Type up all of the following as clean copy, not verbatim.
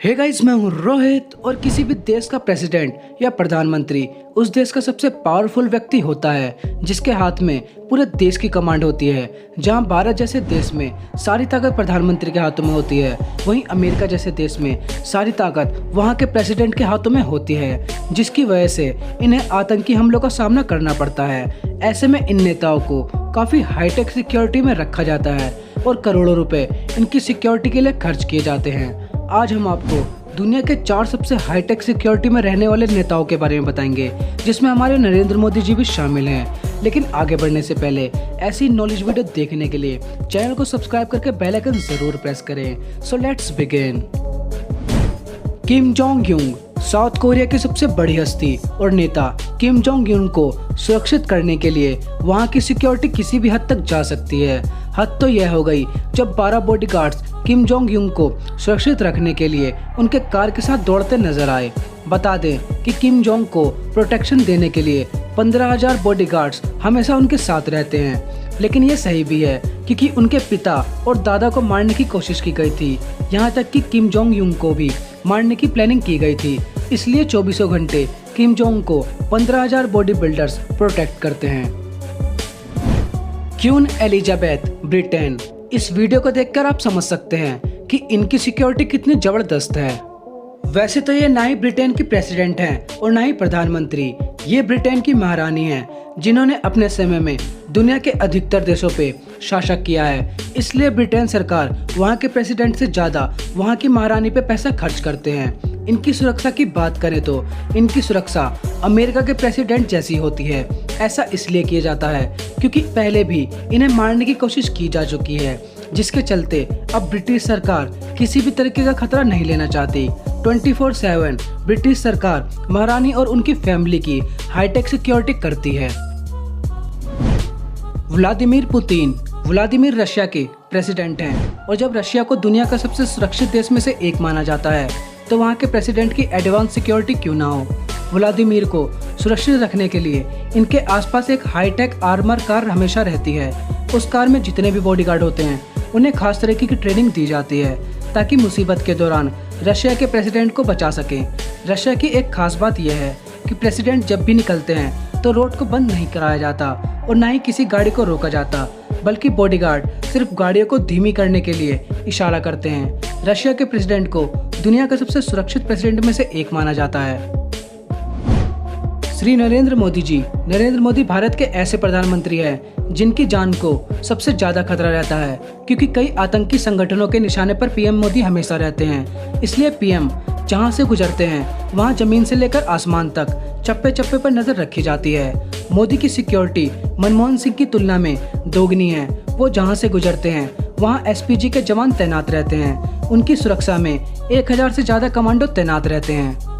Hey guys, मैं हूँ रोहित। और किसी भी देश का प्रेसिडेंट या प्रधानमंत्री उस देश का सबसे पावरफुल व्यक्ति होता है जिसके हाथ में पूरे देश की कमांड होती है। जहाँ भारत जैसे देश में सारी ताकत प्रधानमंत्री के हाथों में होती है, वहीं अमेरिका जैसे देश में सारी ताकत वहाँ के प्रेसिडेंट के हाथों में होती है, जिसकी वजह से इन्हें आतंकी हमलों का सामना करना पड़ता है। ऐसे में इन नेताओं को काफ़ी हाईटेक सिक्योरिटी में रखा जाता है और करोड़ों रुपए इनकी सिक्योरिटी के लिए खर्च किए जाते हैं। आज हम आपको दुनिया के 4 सबसे हाईटेक सिक्योरिटी में रहने वाले नेताओं के बारे में बताएंगे, जिसमें हमारे नरेंद्र मोदी जी भी शामिल हैं। लेकिन आगे बढ़ने से पहले ऐसी नॉलेज वीडियो देखने के लिए चैनल को सब्सक्राइब करके बेल आइकन जरूर प्रेस करें। So let's begin. Kim Jong Yung South Korea की सबसे बड़ी हस्ती और नेता किम जोंग यून को सुरक्षित करने के लिए वहां की सिक्योरिटी किसी भी हद तक जा सकती है। हद तो यह हो गई जब 12 बॉडीगार्ड्स किम जोंग यून को सुरक्षित रखने के लिए उनके कार के साथ दौड़ते नजर आए। बता दें कि किम जोंग को प्रोटेक्शन देने के लिए 15,000 बॉडीगार्ड्स हमेशा उनके साथ रहते हैं। लेकिन ये सही भी है क्योंकि उनके पिता और दादा को मारने की कोशिश की गई थी, यहाँ तक कि किम जोंग यून को भी मारने की प्लानिंग की गई थी। इसलिए 24 घंटे किम जोंग को 15,000 बॉडी बिल्डर्स प्रोटेक्ट करते हैं। Queen Elizabeth Britain. इस वीडियो को देखकर आप समझ सकते हैं कि इनकी सिक्योरिटी कितनी जबरदस्त है। वैसे तो ये ना ही ब्रिटेन की प्रेसिडेंट हैं और ना ही प्रधानमंत्री, ये ब्रिटेन की महारानी हैं जिन्होंने अपने समय में दुनिया के अधिकतर देशों पे शासन किया है। इसलिए ब्रिटेन सरकार वहाँ के प्रेसिडेंट से ज़्यादा वहाँ की महारानी पे पैसा खर्च करते हैं। इनकी सुरक्षा की बात करें तो इनकी सुरक्षा अमेरिका के प्रेसिडेंट जैसी होती है। ऐसा इसलिए किया जाता है क्योंकि पहले भी इन्हें मारने की कोशिश की जा चुकी है, जिसके चलते अब ब्रिटिश सरकार किसी भी तरीके का खतरा नहीं लेना चाहती। 24/7 ब्रिटिश सरकार महारानी और उनकी फैमिली की हाईटेक सिक्योरिटी करती है। Vladimir Putin. व्लादिमीर रशिया के प्रेसिडेंट हैं और जब रशिया को दुनिया का सबसे सुरक्षित देश में से एक माना जाता है तो वहाँ के प्रेसिडेंट की एडवांस सिक्योरिटी क्यों ना हो। व्लादिमीर को सुरक्षित रखने के लिए इनके आसपास एक हाईटेक आर्मर कार हमेशा रहती है। उस कार में जितने भी बॉडीगार्ड होते हैं उन्हें खास तरीके की ट्रेनिंग दी जाती है ताकि मुसीबत के दौरान रशिया के प्रेसिडेंट को बचा सकें। रशिया की एक खास बात यह है कि प्रेसिडेंट जब भी निकलते हैं तो रोड को बंद नहीं कराया जाता और ना ही किसी गाड़ी को रोका जाता, बल्कि बॉडीगार्ड सिर्फ गाड़ियों को धीमी करने के लिए इशारा करते हैं। रशिया के प्रेसिडेंट को दुनिया का सबसे सुरक्षित प्रेसिडेंट में से एक माना जाता है। श्री नरेंद्र मोदी जी। नरेंद्र मोदी भारत के ऐसे प्रधानमंत्री हैं जिनकी जान को सबसे ज्यादा खतरा रहता है क्योंकि कई आतंकी संगठनों के निशाने पर पीएम मोदी हमेशा रहते हैं। इसलिए पीएम जहां से गुजरते हैं वहां जमीन से लेकर आसमान तक चप्पे चप्पे पर नजर रखी जाती है। मोदी की सिक्योरिटी मनमोहन सिंह की तुलना में दोगुनी है। वो जहां से गुजरते हैं वहां एसपीजी के जवान तैनात रहते हैं। उनकी सुरक्षा में 1000 से ज्यादा कमांडो तैनात रहते हैं।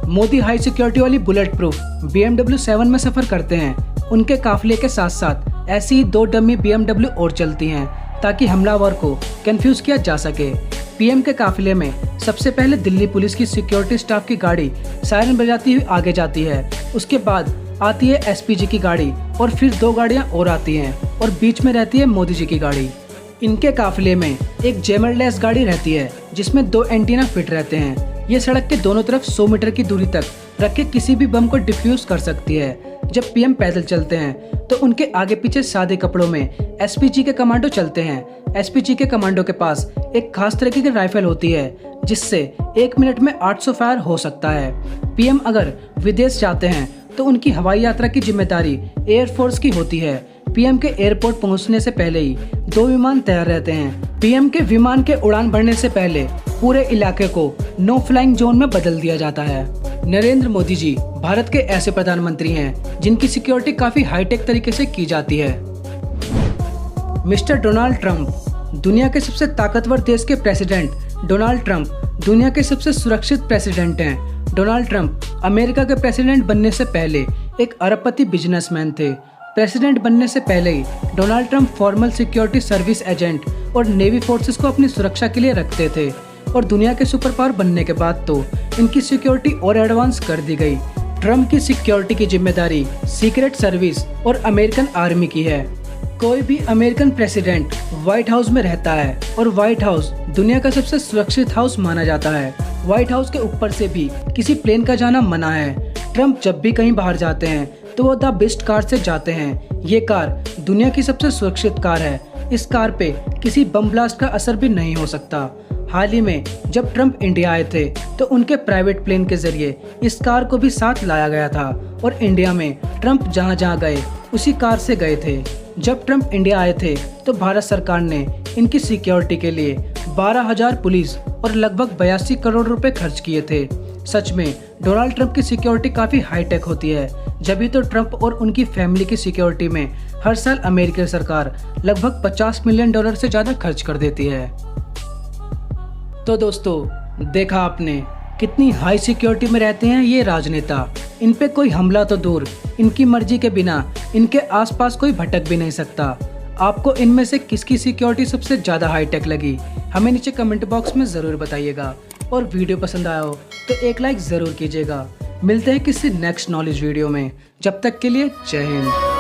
मोदी हाई सिक्योरिटी वाली बुलेट प्रूफ BMW 7 में सफर करते हैं। उनके काफिले के साथ साथ ऐसी ही 2 डमी BMW और चलती हैं ताकि हमलावर को कंफ्यूज किया जा सके। पीएम के काफिले में सबसे पहले दिल्ली पुलिस की सिक्योरिटी स्टाफ की गाड़ी सायरन बजाती हुई आगे जाती है। उसके बाद आती है एसपीजी की गाड़ी और फिर 2 गाड़ियां और आती हैं और बीच में रहती है मोदी जी की गाड़ी। इनके काफिले में एक जैमरलेस गाड़ी रहती है जिसमें 2 एंटीना फिट रहते हैं। ये सड़क के दोनों तरफ 100 मीटर की दूरी तक रख के किसी भी बम को डिफ्यूज कर सकती है। जब पीएम पैदल चलते हैं तो उनके आगे पीछे सादे कपड़ों में एसपीजी के कमांडो चलते हैं। एसपीजी के कमांडो के पास एक खास तरीके की राइफल होती है जिससे 1 मिनट में 800 फायर हो सकता है। पीएम अगर विदेश जाते हैं तो उनकी हवाई यात्रा की जिम्मेदारी एयरफोर्स की होती है। पीएम के एयरपोर्ट पहुंचने से पहले ही 2 विमान तैयार रहते हैं। पीएम के विमान के उड़ान भरने से पहले पूरे इलाके को नो फ्लाइंग जोन में बदल दिया जाता है। नरेंद्र मोदी जी भारत के ऐसे प्रधानमंत्री हैं जिनकी सिक्योरिटी काफी हाईटेक तरीके से की जाती है। Mister Donald Trump. दुनिया के सबसे ताकतवर देश के प्रेसिडेंट डोनाल्ड ट्रंप दुनिया के सबसे सुरक्षित प्रेसिडेंट हैं। डोनाल्ड ट्रंप अमेरिका के प्रेसिडेंट बनने से पहले एक अरबपति बिजनेसमैन थे। प्रेसिडेंट बनने से पहले ही Donald Trump formal security service agent और नेवी फोर्सेस को अपनी सुरक्षा के लिए रखते थे और दुनिया के सुपर पावर बनने के बाद तो इनकी सिक्योरिटी और एडवांस कर दी गई। ट्रंप की सिक्योरिटी की जिम्मेदारी सीक्रेट सर्विस और अमेरिकन आर्मी की है। कोई भी अमेरिकन प्रेसिडेंट व्हाइट हाउस में रहता है और व्हाइट हाउस दुनिया का सबसे सुरक्षित हाउस माना जाता है। व्हाइट हाउस के ऊपर से भी किसी प्लेन का जाना मना है। ट्रम्प जब भी कहीं बाहर जाते हैं तो वो द बेस्ट कार से जाते हैं। ये कार दुनिया की सबसे सुरक्षित कार है। इस कार पे किसी बम ब्लास्ट का असर भी नहीं हो सकता। हाल ही में जब ट्रम्प इंडिया आए थे तो उनके प्राइवेट प्लेन के जरिए इस कार को भी साथ लाया गया था और इंडिया में ट्रम्प जहां जहां गए उसी कार से गए थे। जब ट्रम्प इंडिया आए थे तो भारत सरकार ने इनकी सिक्योरिटी के लिए 12,000 पुलिस और लगभग 82 करोड़ रुपए खर्च किए थे। सच में डोनाल्ड ट्रम्प की सिक्योरिटी काफ़ी हाईटेक होती है। जब तो ट्रम्प और उनकी फैमिली की सिक्योरिटी में हर साल अमेरिकी सरकार लगभग $50 मिलियन से ज़्यादा खर्च कर देती है। तो दोस्तों, देखा आपने कितनी हाई सिक्योरिटी में रहते हैं ये राजनेता। इन पे कोई हमला तो दूर, इनकी मर्जी के बिना इनके आसपास कोई भटक भी नहीं सकता। आपको इनमें से किसकी सिक्योरिटी सबसे ज़्यादा हाईटेक लगी, हमें नीचे कमेंट बॉक्स में ज़रूर बताइएगा। और वीडियो पसंद आया हो तो एक लाइक ज़रूर कीजिएगा। मिलते हैं किसी नेक्स्ट नॉलेज वीडियो में। जब तक के लिए जय हिंद।